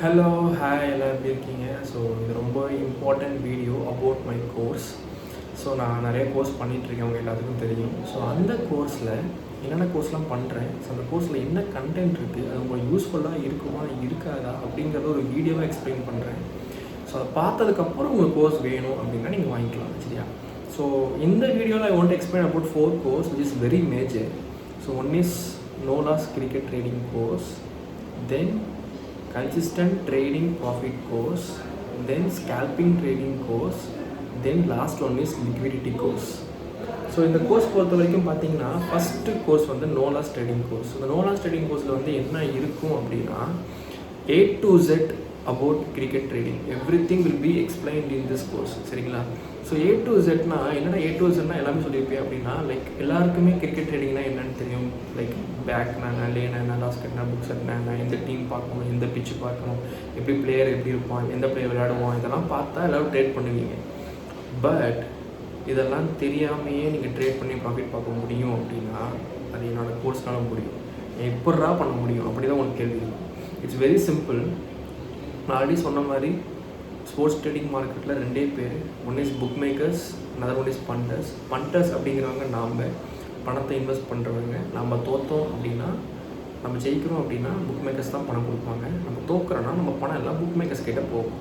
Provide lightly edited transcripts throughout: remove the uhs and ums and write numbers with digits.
Hello hi எல்லாம் எப்படி இருக்கீங்க? ஸோ இது ரொம்ப important video about my course. So நான் நிறைய கோர்ஸ் பண்ணிகிட்ருக்கேன், அவங்க எல்லாத்துக்கும் தெரியும். ஸோ அந்த கோர்ஸில் என்னென்ன கோர்ஸ்லாம் பண்ணுறேன், ஸோ அந்த கோர்ஸில் என்ன கண்டென்ட் இருக்குது, அது உங்களுக்கு யூஸ்ஃபுல்லாக இருக்குமா இருக்காதா அப்படிங்கிறத ஒரு வீடியோவாக எக்ஸ்பிளைன் பண்ணுறேன். ஸோ அதை பார்த்ததுக்கப்புறம் உங்களுக்கு கோர்ஸ் வேணும் அப்படின்னா நீங்கள் வாங்கிக்கலாம், சரியா? ஸோ இந்த வீடியோவில் I want to explain about 4 course which is very major. So one is no loss cricket trading course, then consistent trading profit course, then scalping trading course, then last one is liquidity course. So இந்த course பொறுத்த வரைக்கும் பார்த்தீங்கன்னா first course வந்து no loss trading course. இந்த no loss trading கோர்ஸில் வந்து என்ன இருக்கும் அப்படின்னா A to Z about cricket trading everything will be explained in this course, சரிங்களா? ஸோ A to Zனா என்னடா A to Zனா எல்லாமே சொல்லியிருப்பேன் அப்படின்னா, லைக் எல்லாருக்குமே கிரிக்கெட் ட்ரேடிங்னா என்னன்னு தெரியும். லைக் பேக்னா லேனா லாஸ்கட்னா புக் செட்னா எந்த டீம் பார்க்கணும், எந்த பிச்சு பார்க்கணும், எப்படி பிளேயர் எப்படி இருப்பான், எந்த பிளேயர் விளையாடுவான், இதெல்லாம் பார்த்தா எல்லோரும் ட்ரேட் பண்ணுவீங்க. பட் இதெல்லாம் தெரியாமையே நீங்கள் ட்ரேட் பண்ணி ப்ராஃபிட் பார்க்க முடியும் அப்படின்னா அது என்னோடய கோர்ஸ்னால முடியும். எப்பட்றா பண்ண முடியும் அப்படி தான் உங்களுக்கு கேள்வி. It's very simple. நான் ஆல்ரெடி சொன்ன மாதிரி ஸ்போர்ட்ஸ் ட்ரேடிங் மார்க்கெட்டில் ரெண்டே பேர், one is book makers, another one is benders. Benders அப்படிங்கிறவங்க நாம் பணத்தை இன்வெஸ்ட் பண்ணுறவங்க. நம்ம தோற்றோம் அப்படின்னா, நம்ம ஜெயிக்கிறோம் அப்படின்னா புக் மேக்கர்ஸ் தான் பணம் கொடுப்பாங்க. நம்ம தோக்குறோன்னா நம்ம பணம் எல்லாம் புக் மேக்கர்ஸ் கிட்டே போகும்.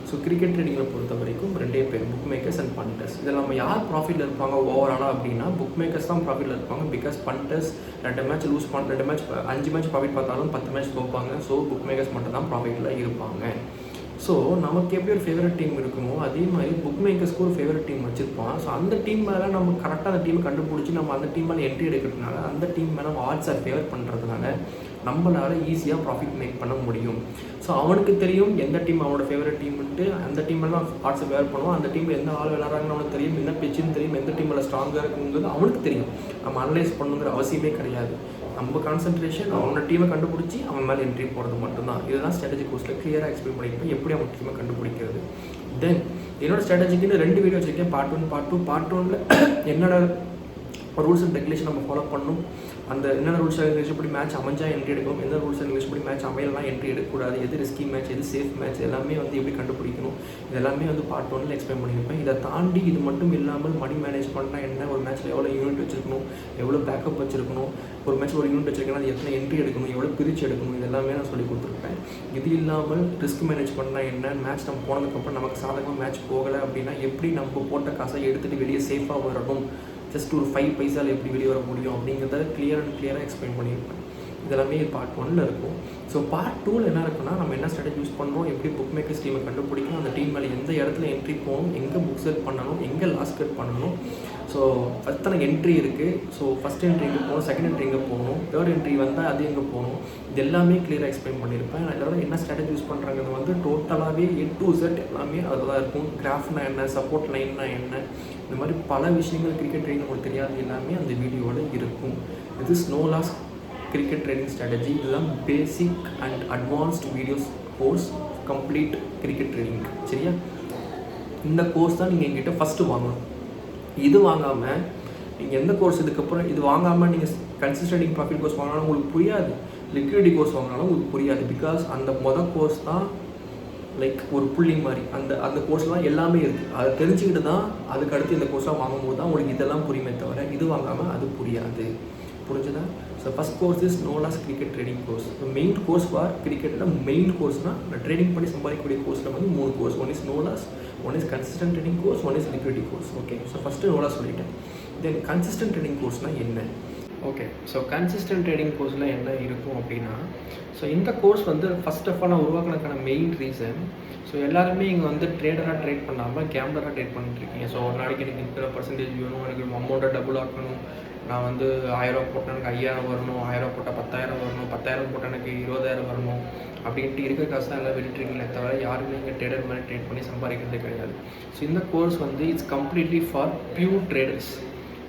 ஸோ கிரிக்கெட் ட்ரேடிங்கில் பொறுத்த வரைக்கும் ரெண்டே பேர், புக் மேக்கர்ஸ் அண்ட் பண்டர்ஸ். இதில் நம்ம யார் ப்ராஃபிட்டில் இருப்பாங்க ஓவராலாக அப்படின்னா புக் மேக்கர்ஸ் தான் ப்ராஃபிட்டில் இருப்பாங்க. Because benders 2 match loose 2 match 5 match profit பார்த்தாலும் 10 மேட்ச் தோப்பாங்க. ஸோ புக் மேக்கர்ஸ் மட்டும் தான் ப்ராஃபிட்டில் இருப்பாங்க. ஸோ நமக்கு எப்படி ஒரு ஃபேவரட் டீம் இருக்குமோ அதே மாதிரி புக் மேக்கர்ஸ்க்கு ஒரு ஃபேவரட் டீம் வச்சுருப்பான். ஸோ அந்த டீம் மேலே நம்ம கரெக்டாக அந்த டீமை கண்டுபிடிச்சி நம்ம அந்த டீம் மேலே என்ட்ரி எடுக்கிறதுனால, அந்த டீம் மேலே நம்ம ஆட்ஸை ஃபேவர் பண்ணுறதுனால நம்மளால் ஈஸியாக ப்ராஃபிட் மேக் பண்ண முடியும். ஸோ அவனுக்கு தெரியும் எந்த டீம் அவனோட ஃபேவரட் டீம்ன்ட்டு, அந்த டீம் மேலே ஆட்ஸை ஃபேவர் பண்ணுவோம். அந்த டீமில் எந்த ஆள் விளாட்றாங்கன்னு அவனுக்கு தெரியும், என்ன பிச்சுன்னு தெரியும், எந்த டீமில் ஸ்ட்ராங்காக இருக்குங்கிறது அவனுக்கு தெரியும். நம்ம அனலைஸ் பண்ணுங்கிற அவசியமே கிடையாது. நம்ம கான்சன்ட்ரேஷன் அவனோட டீமை கண்டுபிடிச்சி அவன் மேலே என்ட்ரி போகிறது மட்டும்தான். இதுதான் ஸ்ட்ராட்டஜி கோர்ஸில் கிளியராக எக்ஸ்பிளைன் பண்ணியிருப்பேன், எப்படி அவன் டீமை கண்டுபிடிக்கிறது. தென் என்னோட ஸ்ட்ராட்டஜிக்குன்னு 2 வீடியோ வச்சுருக்கேன், பார்ட் 1 பார்ட் 2. பார்ட் 1ல் என்னோட ரூல்ஸ் அண்ட் ரெகுலேஷன் நம்ம ஃபாலோ பண்ணணும், அந்த என்னென்ன ரூல்ஸ் அண்ட் ரெகுலேஷன் படி மேட்ச் அமைஞ்சா என்ட்ரி எடுக்கணும், எந்த ரூல்ஸ் அண்ட் ரெகுலேஷன் படி மேட்ச் அமையலாம் என்ட்ரி எடுக்கக்கூடாது, எது ரிஸ்கி மேட்ச் எது சேஃப் மேட்ச் எல்லாமே வந்து எப்படி கண்டுபிடிக்கணும், இதெல்லாமே வந்து பார்ட் 1ல் எக்ஸ்பிளைன் பண்ணியிருப்பேன். இதை தாண்டி இது மட்டும் இல்லாமல் மணி மேனேஜ் பண்ணால் என்ன, ஒரு மேட்ச்சில் எவ்வளோ யூனிட் வச்சுருக்கணும், எவ்வளோ பேக்கப் வச்சுருக்கணும், ஒரு மேட்ச் ஒரு யூனிட் வச்சுருக்கணும், அது எத்தனை என்ட்ரி எடுக்கணும், எவ்வளோ பிரித்து எடுக்கணும், இதெல்லாமே நான் சொல்லி கொடுத்துருப்பேன். இது இல்லாமல் ரிஸ்க் மேனேஜ் பண்ணால் என்ன, மேட்ச் நம்ம போனதுக்கப்புறம் நமக்கு சாதகமாக மேட்ச் போகலை அப்படின்னா எப்படி நம்ம போட்ட காசை எடுத்துகிட்டு வெளியே சேஃபாக வரணும், ஜஸ்ட் ஒரு 5 பைசாவில் எப்படி வெளியே வர முடியும் அப்படிங்கிறத கிளியராக எக்ஸ்பிளைன் பண்ணியிருப்பேன். இதெல்லாமே பார்ட் 1ல் இருக்கும். ஸோ பார்ட் 2ல் என்ன இருக்குன்னா, நம்ம என்ன ஸ்ட்ராட்டஜி யூஸ் பண்ணணும், எப்படி புக் மேக்கர்ஸ் டீமை கண்டுபிடிக்கணும், அந்த டீம் மேலே எந்த இடத்துல என்ட்ரி போகணும், எங்கே புக் செட் பண்ணணும், எங்கே லாஸ் கட் பண்ணணும், ஸோ அத்தனை என்ட்ரி இருக்குது. ஸோ ஃபஸ்ட் என்ட்ரி எங்கே போகணும், செகண்ட் என்ட்ரி எங்கே போகணும், தேர்ட் என்ட்ரி வந்தால் அது எங்கே போகணும், இது எல்லாமே கிளியராக எக்ஸ்பிளைன் பண்ணியிருப்பேன். அதோட என்ன ஸ்ட்ராட்டஜி யூஸ் பண்ணுறாங்கிறது வந்து டோட்டலாகவே A to Z எல்லாமே அதில் தான் இருக்கும். கிராஃப்னா என்ன, சப்போர்ட் லைன்னா என்ன, இந்த மாதிரி பல விஷயங்கள் கிரிக்கெட் ட்ரேடிங் உங்களுக்கு தெரியாது எல்லாமே அந்த வீடியோவில் இருக்கும். இது is no loss cricket trading strategy. இதுதான் basic and advanced videos course complete cricket trading, சரியா? இந்த கோர்ஸ் தான் நீங்கள் எங்கிட்ட ஃபஸ்ட்டு வாங்கணும். இது வாங்காமல் நீங்கள் எந்த கோர்ஸ் இதுக்கப்புறம் இது வாங்காமல் நீங்கள் கன்சிஸ்டன்ட் ப்ராஃபிட் கோர்ஸ் வாங்கினாலும் உங்களுக்கு புரியாது, லிக்விடிட்டி கோர்ஸ் வாங்கினாலும் உங்களுக்கு புரியாது. பிகாஸ் அந்த கோர்ஸ் தான் லைக் ஒரு புள்ளி மாதிரி, அந்த கோர்ஸ்லாம் எல்லாமே இருக்குது. அதை தெரிஞ்சுக்கிட்டு தான் அதுக்கு அடுத்து இந்த கோர்ஸ்லாம் வாங்கும்போது தான் உங்களுக்கு இதெல்லாம் புரியுமே தவிர இது வாங்காமல் அது புரியாது. புரிஞ்சுதா? So first course is no loss cricket trading course. Main course for கிரிக்கெட்டில் மெயின் கோர்ஸ்னால் ட்ரேடிங் பண்ணி சம்பாதிக்கக்கூடிய கோர்ஸில் வந்து 3 course. One is no loss, one is consistent trading course, one is liquidity course. Okay, so first no loss சொல்லிட்டேன். Then consistent trading கோர்ஸ்னால் என்ன? Okay, so consistent trading கோர்ஸில் என்ன இருக்கும் அப்படின்னா, ஸோ இந்த கோர்ஸ் வந்து ஃபஸ்ட் ஆஃப் ஆல் நான் உருவாக்கினதுக்கான main reason, so எல்லாருமே இங்கே வந்து ட்ரேடராக ட்ரேட் பண்ணாமல் கேம்லராக ட்ரேட் பண்ணிட்டுருக்கீங்க. ஸோ ஒரு நாளைக்கு எனக்கு இத்தனை பர்சன்டேஜ் வேணும், எனக்கு அமௌண்ட்டை டபுள் ஆக்கணும், நான் வந்து 1000 போட்டால் எனக்கு 5000 வரணும், 1000 போட்டால் 10,000 வரணும், 10,000 போட்டால் எனக்கு 20,000 வரணும் அப்படின்ட்டு இருக்கிற காசு தான் எல்லாம் வெளியிட்ருக்கீங்களே தவிர யாருமே இங்கே ட்ரேடர் மாதிரி ட்ரேட் பண்ணி சம்பாதிக்கிறதே கிடையாது. ஸோ இந்த கோர்ஸ் வந்து it's completely for pure traders.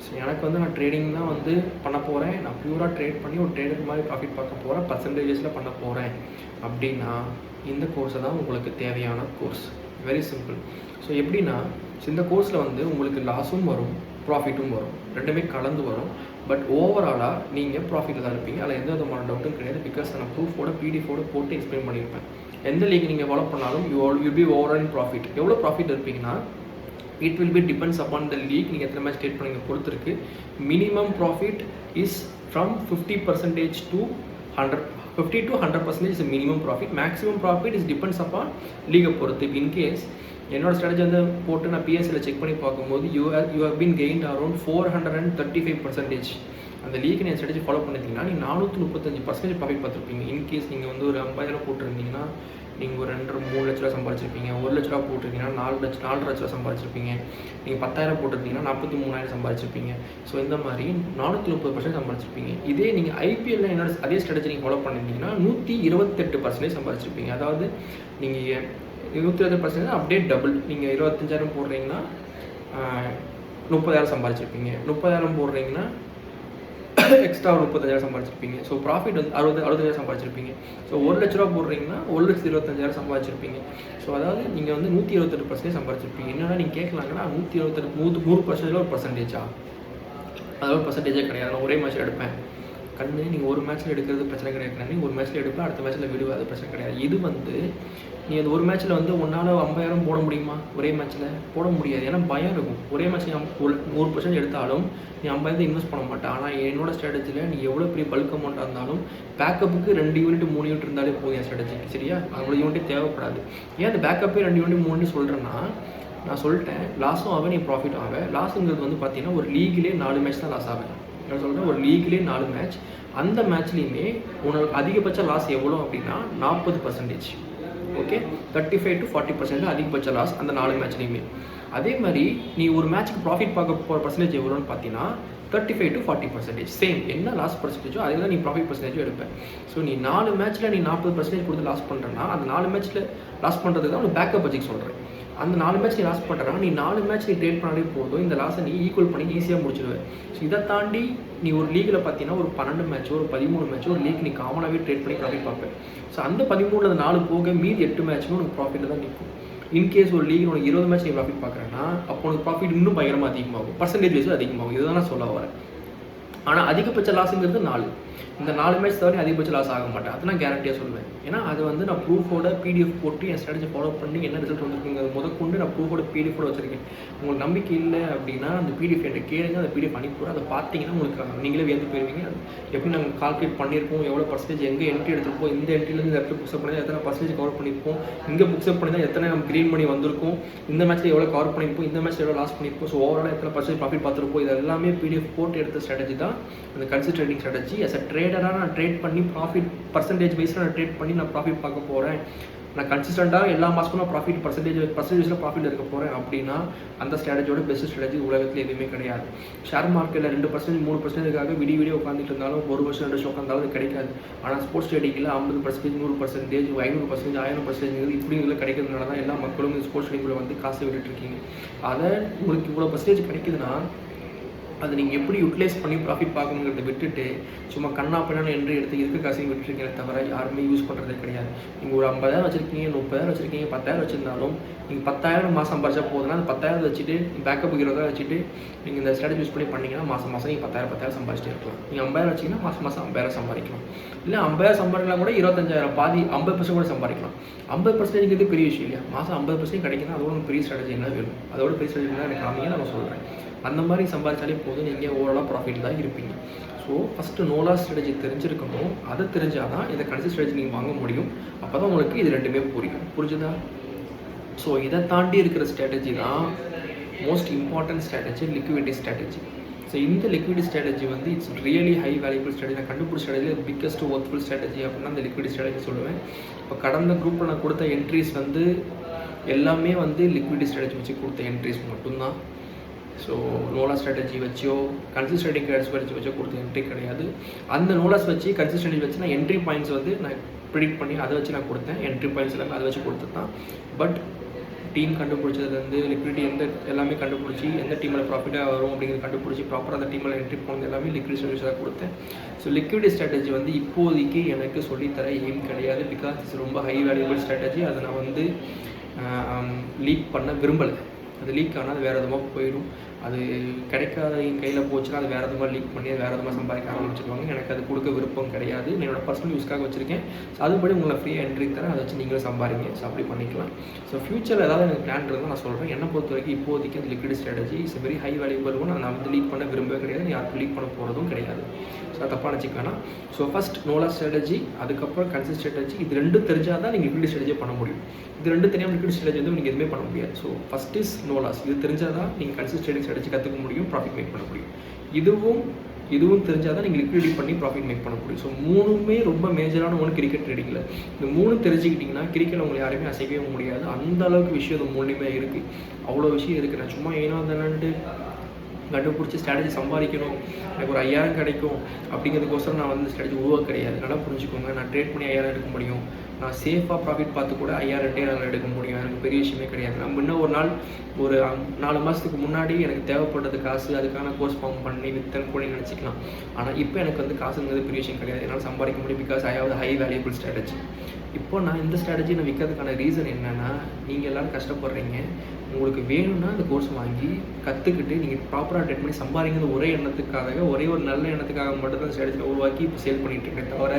So எனக்கு வந்து நான் ட்ரேடிங் தான் வந்து பண்ண போகிறேன், நான் பியூராக ட்ரேட் பண்ணி ஒரு ட்ரேடர் மாதிரி ப்ராஃபிட் பார்க்க போகிறேன், பர்சன்டேஜஸில் பண்ண போகிறேன் அப்படின்னா இந்த கோர்ஸை தான் உங்களுக்கு தேவையான கோர்ஸ். Very simple. ஸோ எப்படின்னா, இந்த கோர்ஸில் வந்து உங்களுக்கு லாஸும் வரும், ப்ராஃபிட்டும் வரும், ரெண்டுமே கலந்து வரும். பட் ஓவராலாக நீங்கள் ப்ராஃபிட்டில் தான் இருப்பீங்க, அதில் எந்த விதமான டவுட்டும் கிடையாது. பிகாஸ் நான் ப்ரூஃபோட பிடிஎஃபோட போட்டு எக்ஸ்பிளைன் பண்ணியிருப்பேன். எந்த லீக் நீங்கள் ஃபாலோ பண்ணாலும் you be over in profit. எவ்வளோ ப்ராஃபிட் இருப்பீங்கன்னா it will be depends upon the league. நீங்கள் எத்தனை மேட்ச் ட்ரேட் பண்ணி பொறுத்து இருக்கு. Minimum profit is from 50% to 100, 50 to 100% is minimum profit. Maximum profit is depends upon லீகை பொறுத்து. இன்கேஸ் என்னோட ஸ்ட்ராட்டஜி வந்து போட்டு நான் பிஎஸ்சியில் செக் பண்ணி பார்க்கும்போது you have been gained around 435%. அந்த லீக் நீங்கள் ஸ்ட்ராட்டஜி ஃபாலோ பண்ணிட்டீங்கன்னா நீங்கள் 435% ப்ராஃபிட் பார்த்துருப்பீங்க. இன்கேஸ் நீங்கள் வந்து ஒரு 50,000 போட்டிருந்தீங்கன்னா நீங்கள் ஒரு 2-3 லட்ச ரூபா சம்பாதிச்சிருப்பீங்க. 1 லட்ச ரூபா போட்டிருக்கீங்கன்னா 4 லட்ச ரூபா சம்பாதிச்சிருப்பீங்க. நீங்கள் 10,000 போட்டிருந்தீங்கன்னா 43,000 சம்பாதிச்சிருப்பீங்க. ஸோ இந்த மாதிரி 430% சம்பாதிச்சிருப்பீங்க. இதே நீங்கள் ஐபிஎல்ல என்னோட அதே ஸ்ட்ராட்டஜி நீங்கள் ஃபாலோ பண்ணியிருந்தீங்கன்னா 128% சம்பாதிச்சிருப்பீங்க. அதாவது நீங்கள் 128% அப்படியே டபுள். நீங்கள் 25,000 போடுறீங்கன்னா 30,000 சம்பாதிச்சிருப்பீங்க. 30,000 போடுறீங்கன்னா எக்ஸ்ட்ரா 35,000 சம்பாதிச்சிருப்பீங்க. ஸோ ப்ராஃபிட் வந்து 65,000 சம்பாதிச்சிருப்பீங்க. ஸோ 1 லட்ச ரூபா போடுறீங்கன்னா 1,25,000 சம்பாதிச்சிருப்பீங்க. ஸோ அதாவது நீங்கள் வந்து 128% சம்பாதிச்சிருப்பீங்க. என்னன்னா நீங்கள் கேட்கலாங்கன்னா 128 100% ஒரு பர்சன்டேஜா? அதாவது பர்சன்டேஜே கிடையாது. ஒரே மேட்ச்சில் எடுப்பேன் கண்ணு. நீங்கள் ஒரு மேட்ச்சில் எடுக்கிறது பிரச்சனை கிடையாது. நீங்கள் ஒரு மேட்ச்சில் எடுப்பேன், அடுத்த மேட்ச்சில் விடுவது பிரச்சனை கிடையாது. இது வந்து நீ அந்த ஒரு மேட்ச்சில் வந்து உன்னால் 50,000 போட முடியுமா? ஒரே மேட்ச்சில் போட முடியாது. ஏன்னா பயம் இருக்கும். ஒரே மேட்ச் 100% எடுத்தாலும் நீ 50,000 இன்வெஸ்ட் பண்ண மாட்டேன். ஆனால் என்னோட ஸ்ட்ராட்டஜியில் நீ எவ்வளோ பெரிய பல்க் அமௌண்ட்டாக இருந்தாலும் பேக்கப்புக்கு 2 யூனிட் 3 யூனிட் இருந்தாலே போதும் என் ஸ்ட்ராட்டஜிக்கு. சரியா? அவ்வளோ யூனிட்டே தேவைப்படாது. ஏன் அந்த பேக்கப்பே 2 யூனிட் 3 யூனிட் சொல்கிறேன்னா, நான் சொல்லிட்டேன் லாஸும் ஆக நீ ப்ராஃபிட் ஆக. லாஸுங்கிறது வந்து பார்த்தீங்கன்னா ஒரு லீக்லேயே 4 மேட்ச் தான் லாஸ் ஆகும். நான் சொல்கிறேன் ஒரு லீக்லேயே 4 மேட்ச். அந்த மேட்ச்லேயுமே உனக்கு அதிகபட்ச லாஸ் எவ்வளோ அப்படின்னா 40%. ஓகே, 35 to 40% அதிகபட்ச லாஸ் அந்த 4 மேட்ச்லேயுமே. அதே மாதிரி நீ ஒரு மேட்ச்சுக்கு ப்ராஃபிட் பார்க்க போகிற பர்சன்டேஜ் எவ்வளோன்னு பார்த்தீங்கன்னா 35 to 40%. சேம் என்ன லாஸ் பர்சன்டேஜோ அதே தான் நீ ப்ராஃபிட் பர்சன்டேஜோ எடுப்பேன். ஸோ நீ 4 மேட்ச்சில் நீ 40% கொடுத்து லாஸ் பண்ணுறேன்னா அந்த 4 மேட்ச்சில் லாஸ் பண்ணுறதுக்கு தான் உனக்கு பேக்கப் பட்ஜெட் சொல்கிறேன். அந்த 4 மேட்ச் நீ லாஸ் பண்ணுறனா நீ 4 மேட்ச் நீ ட்ரேட் பண்ணாலே போதும். இந்த லாஸை நீ ஈக்குவல் பண்ணி ஈஸியாக முடிச்சிடுவேன். ஸோ இதை தாண்டி நீ ஒரு லீகில் பார்த்தீங்கன்னா ஒரு 12 மேட்ச்சோ ஒரு 13 மேட்ச்சோ ஒரு லீக் நீ காமனாகவே ட்ரேட் பண்ணி ப்ராஃபிட் பார்ப்பேன். ஸோ அந்த 13 4 போக மீதி 8 மேட்ச்சுமே உனக்கு ப்ராஃபிட்டில் தான் நிற்கும். இன்கேஸ் ஒரு லீக் உனக்கு 20 மேட்ச் நீ ப்ராஃபிட் பார்க்குறேன்னா அப்போ உனக்கு ப்ராஃபிட் இன்னும் பயங்கரமாக அதிகமாகும். பர்சன்டேஜ் வைஸும் அதிகமாகும். இதுதான் நான் சொல்ல வரேன். ஆனால் அதிகபட்ச லாஸுங்கிறது 4. இந்த 4 மேட்ச் தவிர அதிகபட்ச லாஸ் ஆக மாட்டேன். அதை நான் கேரண்டியாக சொல்லுவேன். ஏன்னா அது வந்து நான் ப்ரூஃபோட PDF போட்டு என் ஸ்ட்ராட்டஜி ஃபாலோ பண்ணி என்ன ரிசல்ட் வந்துருக்குங்கிறது முதற்கொண்டு நான் ப்ரூஃபோட PDF வச்சுருக்கேன். உங்களுக்கு நம்பிக்கை இல்லை அப்படின்னா அந்த PDF என்கிட்ட கேளுங்க, அந்த PDF அனுப்பிவிடும். அதை பார்த்தீங்கன்னா உங்களுக்கு நீங்களே வியந்து போயிருவீங்க. எப்படி நாங்கள் கால்குலேட் பண்ணியிருக்கோம், எவ்வளோ பர்சன்டேஜ் எங்கே என்ட்ரி எடுத்திருப்போம், இந்த என்ட்ரிலேருந்து இந்த இடத்துல புக்ஸப் பண்ணி எத்தனை பர்சன்டேஜ் கவர் பண்ணியிருப்போம், இங்கே புக்ஸப் பண்ணி தான் எத்தனை நம்ம க்ரீன் பண்ணி வந்திருக்கும், இந்த மேட்ச்சில் எவ்வளோ கவர் பண்ணியிருப்போம், இந்த மேட்ச்சில் எவ்வளோ லாஸ் பண்ணியிருப்போம், ஸோ ஓவரால் எத்தனை பர்சன்டேஜ் ப்ராஃபிட் பார்த்துருப்போம். இது எல்லாமே PDF போட்டு எடுத்த ஸ்ட்ராட்டஜி தான் அந்த consistent trading strategy. As a ட்ரேடராக நான் ட்ரேட் பண்ணி ப்ராஃபிட் பர்சன்டேஜ் வைஸில் நான் ட்ரேட் பண்ணி நான் ப்ராஃபிட் பார்க்க போகிறேன். நான் கன்சிஸ்டண்ட்டாக எல்லா மாதமும் நான் ப்ராஃபிட் பர்சன்டேஜில் ப்ராஃபிட் இருக்க போகிறேன் அப்படின்னா அந்த ஸ்ட்ராட்டஜியோட பெஸ்ட் ஸ்ட்ராட்டஜி உலகத்தில் எதுவுமே கிடையாது. ஷேர் மார்க்கெட்டில் 2% 3%க்காக விடிய உட்காந்துட்டு இருந்தாலும் 1 வருஷம் 2 வருஷம் உட்காந்தாலும் அது கிடைக்காது. ஆனால் ஸ்போர்ட்ஸ் ட்ரேடிங்கில் 50%, 100%, 500%, 1000% இப்படிங்கிறது கிடைக்கிறதுனால தான் எல்லா மக்களும் இந்த ஸ்போர்ட்ஸ் ட்ரேடிங்கில் வந்து காசை விட்டுட்டு இருக்கீங்க. அதை உங்களுக்கு இவ்வளோ பர்சன்டேஜ் கிடைக்குதுன்னா அதை நீங்கள் எப்படி யூட்டிலைஸ் பண்ணி ப்ராஃபிட் பார்க்கணுங்கிறத விட்டுட்டு சும்மா கண்ணா பின்னான்னு என்ட்ரி எடுத்து இருக்க காசையும் விட்டுருக்கீங்க தவிர யாருமே யூஸ் பண்ணுறதே கிடையாது. நீங்கள் ஒரு 50,000 வச்சுருக்கீங்க, 30,000 வச்சுருக்கீங்க, 10,000 வச்சுருந்தாலும் நீங்கள் 10,000 மாதம் சம்பாதிச்சா போதுன்னா அந்த 10,000 வச்சுட்டு பேக்கப் 20,000 வச்சுட்டு நீங்கள் இந்த ஸ்ட்ராட்டஜி யூஸ் பண்ணி பண்ணிங்கன்னா மாதம் நீங்கள் 10,000 சம்பாதிச்சிட்டே இருக்கலாம். நீங்கள் 50,000 வச்சிங்கன்னா மாதம் 50,000 சம்பாதிக்கலாம். இல்லை 50,000 சம்பாதிக்கலாம் கூட 25,000 பாதி 50% கூட சம்பாதிக்கலாம். 50% பெரிய விஷயம் இல்லையா? மாதம் 50% கிடைக்குன்னா அதோட பெரிய ஸ்ட்ராட்டஜி என்ன வேணும்? அதோட பெரிய ஸ்ட்ராட்டஜி என்ன எனக்கு காமிங்க நான் சொல்கிறேன். அந்த மாதிரி சம்பாதிச்சாலே போதும், நீங்கள் ஓவராலாக ப்ராஃபிட் தான் இருப்பீங்க. So first no loss strategy தெரிஞ்சிருக்கணும். அதை தெரிஞ்சால் தான் இந்த கன்சிஸ்டன்ட் ஸ்ட்ராட்டஜி நீங்கள் வாங்க முடியும். அப்போ தான் உங்களுக்கு இது ரெண்டுமே புரிஞ்சுதா? ஸோ இதை தாண்டி இருக்கிற ஸ்ட்ராட்டஜி தான் most important strategy, liquidity strategy. So இந்த லிக்விடிட்டி ஸ்ட்ராட்டஜி வந்து it's really high valuable strategy. நான் கண்டுபிடிச்ச ஸ்ட்ராட்டஜி பிக்கஸ்ட் ஒர்த்ஃபுல் ஸ்ட்ராட்டஜி அப்படின்னா அந்த லிக்விடிட்டி ஸ்ட்ராட்டஜி சொல்லுவேன். இப்போ கடந்த குரூப்பில் நான் கொடுத்த என்ட்ரிஸ் வந்து எல்லாமே வந்து லிக்விடிட்டி ஸ்ட்ராட்டஜி வச்சு கொடுத்த என்ட்ரிஸ் மட்டும்தான். ஸோ நோலாஸ் ஸ்ட்ராட்டஜி வச்சோ கன்சிஸ்டன்ட் ஸ்ட்ராட்டஜி வச்சோ கொடுத்த என்ட்ரி கிடையாது. அந்த நோலாஸ் வச்சு கன்சிஸ்டன்ட் வச்சு நான் என்ட்ரி பாயிண்ட்ஸ் வந்து நான் ப்ரிடிக்ட் பண்ணி அதை வச்சு நான் கொடுத்தேன். என்ட்ரி பாயிண்ட்ஸ் எல்லாமே அதை வச்சு கொடுத்து தான். பட் டீம் கண்டுபிடிச்சதுலேருந்து லிக்விடிட்டி எல்லாமே கண்டுபிடிச்சி எந்த டீமில் ப்ராஃபிட்டாக வரும் அப்படிங்கிறது கண்டுபிடிச்சி ப்ராப்பராக அந்த டீமில் என்ட்ரி போனது எல்லாமே லிக்விடிட்டி ஸ்ட்ராட்டஜி தான் கொடுத்தேன். ஸோ லிக்விடிட்டி ஸ்ட்ராட்டஜி வந்து இப்போதைக்கு எனக்கு சொல்லித்தர எய்ம் கிடையாது. பிகாஸ் இட்ஸ் ரொம்ப ஹை வேல்யூபிள் ஸ்ட்ராட்டஜி. அதை நான் வந்து லீக் பண்ண விரும்பலை. அது லீக் ஆனால் அது வேறு எதுவும் போயிடும். அது கிடைக்காத என் கையில் போச்சுன்னா அது வேறு எது மாதிரி லீக் பண்ணி வேறு எது மாதிரி சம்பாதிக்க ஆரம்பிச்சிருவாங்க. எனக்கு அது கொடுக்க விருப்பம் கிடையாது. என்னோட பர்சனல் யூஸ்க்காக வச்சுருக்கேன். ஸோ அதுபடி உங்களை ஃப்ரீயாக என்ட்ரி தரேன். அதை வச்சு நீங்களும் சம்பாதிங்க. ஸோ அப்படி பண்ணிக்கலாம். ஸோ ஃபியூச்சரில் ஏதாவது எனக்கு பிளான் இருந்தால் நான் சொல்கிறேன். என்னை பொறுத்த வரைக்கும் இப்போதைக்கு அந்த liquid strategy is very high valuable one. நான் வந்து லீக் பண்ண விரும்பவே கிடையாது. யாருக்கும் லீக் பண்ண போகிறதும் கிடையாது. ஸோ தப்பாக நினச்சிக்க வேணாம். ஸோ ஃபஸ்ட் நோலா ஸ்ட்ராட்டஜி, அதுக்கப்புறம் கன்சிஸ்டன்ட் ஸ்ட்ராட்டஜி. இது ரெண்டும் தெரிஞ்சால் தான் நீங்கள் லிக்விட் ஸ்ட்ராட்டஜியை பண்ண முடியும். இது ரெண்டும் தெரியாமல் லிக்விட் ஸ்ட்ராட்டஜி வந்து நீங்கள் எதுவுமே பண்ண முடியாது. So first is no loss. இது தெரிஞ்சால் தான் நீங்கள் கன்சிஸ்டன்ட் ஸ்ட்ராட்டஜி கற்றுக்க முடியும், ப்ராஃபிட் மேக் பண்ண முடியும். இதுவும் தெரிஞ்சால் தான் நீங்கள் லிக்விடிட்டி பண்ணி ப்ராஃபிட் மேக் பண்ண முடியும். ஸோ மூணுமே ரொம்ப மேஜரான ஒன்று கிரிக்கெட் ட்ரேடிங்கில். இந்த மூணு தெரிஞ்சுக்கிட்டிங்கன்னா கிரிக்கெட் உங்களை யாரையுமே அசைக்கவே முடியாது. அந்த அளவுக்கு விஷயம் இது மூணுமே இருக்குது. அவ்வளோ விஷயம் இருக்குது. நான் சும்மா ஏனோ அந்த கண்டுபிடிச்சி ஸ்ட்ராட்டஜி சம்பாதிக்கணும், எனக்கு ஒரு 5000 கிடைக்கும் அப்படிங்கிறதுக்கோசரம் நான் வந்து ஸ்ட்ராட்டஜி உருவாக்க கிடையாது. நல்லா புரிஞ்சுக்கோங்க. நான் ட்ரேட் பண்ணி 5000 எடுக்க முடியும். நான் சேஃபாக ப்ராஃபிட் பார்த்து கூட 5000 எடுக்க முடியும். எனக்கு பெரிய விஷயமே கிடையாது. நம்ம இன்னும் ஒரு நாள் ஒரு 4 மாதத்துக்கு முன்னாடி எனக்கு தேவைப்படுறது காசு, அதுக்கான கோர்ஸ் ஃபார்ம் பண்ணி வித்தன் கூட நினச்சிக்கலாம். ஆனால் இப்போ எனக்கு வந்து காசுங்கிறது பெரிய விஷயம் கிடையாது. என்னால் சம்பாதிக்க முடியும். Because I have the high valuable strategy. இப்போ நான் இந்த ஸ்ட்ராட்டஜி நான் விற்கிறதுக்கான ரீசன் என்னென்னா, நீங்கள் எல்லோரும் கஷ்டப்படுறீங்க. உங்களுக்கு வேணும்னா அந்த கோர்ஸ் வாங்கி கற்றுக்கிட்டு நீங்கள் ப்ராப்பராக ட்ரேட் பண்ணி சம்பாதிக்கிறது ஒரே எண்ணத்துக்காக, ஒரே ஒரு நல்ல எண்ணத்துக்காக மட்டும் தான் ஸ்ட்ராட்டஜியில் உருவாக்கி இப்போ சேல் பண்ணிகிட்டு இருக்கேன். தவிர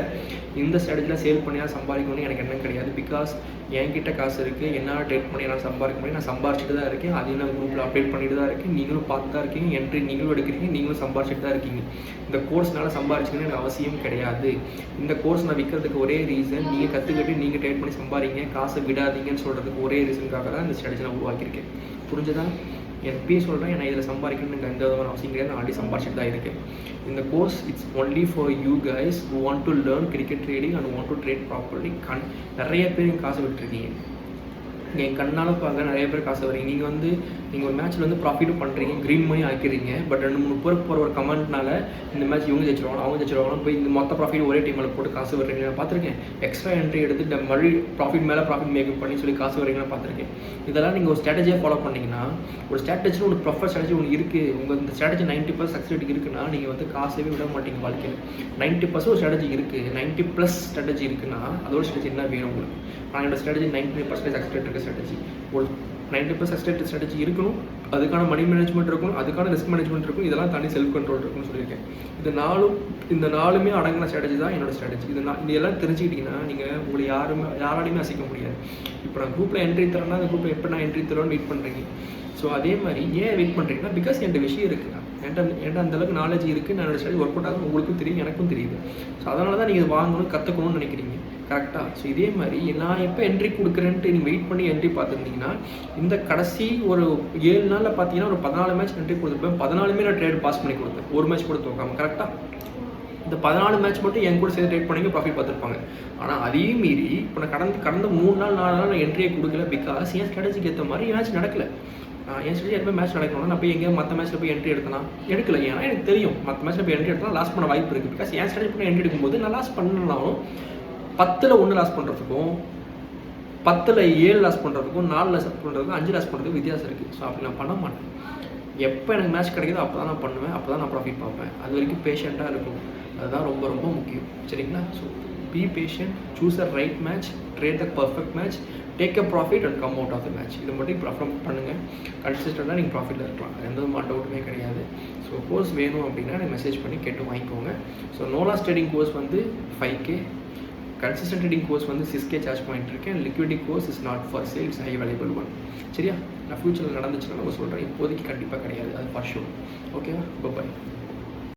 இந்த ஸ்ட்ராட்டஜியில் சேல் பண்ணியாக சம்பாதிக்கணும்னு எனக்கு எண்ணம் கிடையாது. பிகாஸ் என்கிட்ட காசு இருக்குது, என்னால் ட்ரேட் பண்ணி என்னால் சம்பாதிக்க முடியும். நான் சம்பாதிச்சுட்டு தான் இருக்கேன். அதையும் நான் குரூப்பில் அப்டேட் பண்ணிட்டு தான் இருக்கேன். நீங்களும் பார்த்து தான் இருக்கீங்க. என்ட்ரி நீங்களும் எடுக்கிறீங்க, நீங்களும் சம்பாதிச்சுட்டு தான் இருக்கீங்க. இந்த கோர்ஸ்னால சம்பாதிச்சுக்கணும்னு எனக்கு அவசியம் கிடையாது. இந்த கோர்ஸ் நான் விற்கிறதுக்கு ஒரே ரீசன், நீங்கள் கற்றுக்கிட்டு நீங்கள் ட்ரேட் பண்ணி சம்பாதிங்க, காசை விடாதீங்கன்னு சொல்கிறதுக்கு ஒரே ரீசனுக்காக தான் இந்த ஸ்ட்ராட்டஜி நான் உருவாக்கியிருக்கேன். புரிஞ்சதா? எப்பயும் சொல்கிறேன், நான் இதில் சம்பாதிக்கணும்னு எனக்கு எந்த விதமான அவசியம் கிடையாது. நான் ஆல்ரெடி சம்பாதிச்சுட்டு தான் இருக்கேன். இந்த course it's only for you guys who want to learn cricket trading and want to trade properly. நிறைய பேர் காசு விட்டுருக்கீங்க. என் கண்ணால் பார்க்க நிறைய பேர் காசு வரீங்க. நீங்கள் ஒரு மேட்ச்சில் வந்து ப்ராஃபிட்டும் பண்ணுறீங்க, க்ரீன் மணி ஆக்கிடுறீங்க. பட் 2-3 பேருக்கு போகிற ஒரு கமெண்ட்னால இந்த மேட்ச் இவங்க ஜெயிச்சிருவாங்க, அவங்க ஜெயிச்சிருவாங்க, போய் இந்த மொத்த ப்ராஃபிட் ஒரே டீமில் போட்டு காசு வர்றீங்க நான் பார்த்துருக்கேன். எக்ஸ்ட்ரா என்ட்ரி எடுத்து மறுபடி ப்ராஃபிட் மேலே ப்ராஃபிட் மேக்கப் பண்ணி சொல்லி காசு வரீங்கன்னு பார்த்துருக்கேன். இதெல்லாம் நீங்கள் ஒரு ஸ்ட்ராட்டஜியாக ஃபாலோ பண்ணிங்கன்னா, ஒரு ஸ்ட்ராட்டஜியில் ஒரு ப்ராப்பர் ஸ்ட்ராட்டஜி ஒன்று இருக்குது, உங்கள் இந்த ஸ்ட்ராட்டஜி 90% சக்ஸஸ் ரேட் இருக்குன்னா நீங்கள் வந்து காசவே விட மாட்டீங்க வாழ்க்கையில். 90% ஒரு ஸ்ட்ராட்டஜி இருக்குது, 90+ ஸ்ட்ராட்டஜி இருக்குன்னா அதோட ஸ்ட்ராட்டஜி என்ன வேணும் உங்களுக்கு? ஆனால் என்னோட ஸ்ட்ராட்டஜி 99% சக்ஸஸ் ரேட் இருக்க ஸ்ட்ராட்டஜி. ஒரு 90% சக்ஸஸ் ஸ்ட்ராட்டஜி இருக்கணும், அதுக்கான மணி மேனேஜ்மெண்ட் இருக்கணும், அதுக்கான ரிஸ்க் மேனேஜ்மெண்ட் இருக்கும், இதெல்லாம் தாண்டி செல்ஃப் கண்ட்ரோல் இருக்குன்னு சொல்லியிருக்கேன். இந்த நாலுமே அடங்கின ஸ்ட்ராட்டஜி தான் என்னோட ஸ்ட்ராட்டஜி. இதெல்லாம் தெரிஞ்சுக்கிட்டிங்கன்னா நீங்கள் உங்களை யாராலையுமே அசைக்க முடியாது. இப்போ நான் குரூப்பில் என்ட்ரி தரேன்னா அந்த குரூப்பில் எப்போ நான் என்ட்ரி தரோன்னு வெயிட் பண்ணுறீங்க. ஸோ அதே மாதிரி ஏன் வெயிட் பண்ணுறீங்கன்னா, பிகாஸ் என்கிட்ட விஷயம் இருக்குது, என்கிட்ட அந்தளவுக்கு நாலேஜ் இருக்குது, நான் என்னோட ஸ்ட்ராட்டஜி ஒர்க் அவுட் ஆகும் உங்களுக்கும் தெரியும், எனக்கும் தெரியுது. ஸோ அதனால தான் நீங்கள் வாங்கணும், கற்றுக்கணும்னு நினைக்கிறீங்க. கரெக்டாக? ஸோ இதே மாதிரி நான் எப்போ என்ட்ரி கொடுக்குறேன்ட்டு நீங்கள் வெயிட் பண்ணி என்ட்ரி பார்த்துருந்தீங்கன்னா, இந்த கடைசி ஒரு 7 நாளில் பார்த்தீங்கன்னா ஒரு 14 மேட்ச் என்ட்ரி கொடுத்துருப்பேன். 14மே நான் ட்ரேட் பாஸ் பண்ணி கொடுத்தேன், ஒரு மேட்ச் கூட தோக்காம. கரெக்டாக? இந்த 14 மேட்ச் மட்டும் என் கூட சேர்த்து ட்ரேட் பண்ணி ப்ராஃபிட் பார்த்துருப்பாங்க. ஆனால் அதையும் மீறி இப்போ நான் கடந்த 3 நாள் 4 நாள் நான் என்ட்ரியை கொடுக்கல. பிகாஸ் என் ஸ்ட்ராட்டஜிக்கு ஏற்ற மாதிரி மேட்ச் நடக்கல. என் ஸ்ட்ராட்டஜி எப்போ மேட்ச் நடக்கணும்னா நான் போய் எங்கேயும் மற்ற மேட்ச்சில் போய் என்ட்ரி எடுக்கல. ஏன்னா எனக்கு தெரியும் மற்ற மேட்ச்சில் போய் என்ட்ரி எடுத்தால் லாஸ் பண்ண வாய்ப்பு இருக்குது. பிகாஸ் என் ஸ்ட்ராட்டஜி பண்ணி என்ட்ரி எடுக்கும்போது நான் லாஸ் பண்ணனாலும் 10ல் 1 லாஸ் பண்ணுறதுக்கும் 10ல் 7 லாஸ் பண்ணுறதுக்கும் 4 லாஸ் பண்ணுறதுக்கும் 5 லாஸ் பண்ணுறதுக்கும் வித்தியாசம் இருக்குது. ஸோ அப்படி நான் பண்ண மாட்டேன். எப்போ எனக்கு மேட்ச் கிடைக்குதோ அப்போ தான் நான் பண்ணுவேன், அப்போ தான் நான் ப்ராஃபிட் பார்ப்பேன். அது வரைக்கும் பேஷண்ட்டாக இருக்கும். அதுதான் ரொம்ப ரொம்ப முக்கியம். சரிங்களா? So be patient, choose a right match, trade the perfect match, take a profit and come out of the match. இது மட்டும் ப்ராஃபிட் பண்ணுங்கள். கன்சிஸ்டண்ட்டாக நீங்கள் ப்ராஃபிட்டில் இருக்கலாம், எந்த விதமான டவுட்டுமே கிடையாது. ஸோ கோர்ஸ் வேணும் அப்படின்னா எனக்கு மெசேஜ் பண்ணி கேட்டு வாங்கிக்கோங்க. ஸோ நோலாஸ் ட்ரேடிங் கோர்ஸ் வந்து 5K, கன்சிஸ்டன்ட் ட்ரேடிங் கோர்ஸ் வந்து 6K சார்ஜ் பண்ணிட்டு இருக்கேன். Liquidity course is not for sale, it's high valuable one. சரியா? நான் ஃபியூச்சரில் நடந்துச்சுன்னா நம்ம சொல்கிறேன். இப்போதைக்கு கண்டிப்பாக கிடையாது, அது ஃபார் ஷூர். ஓகேவா? பாய்.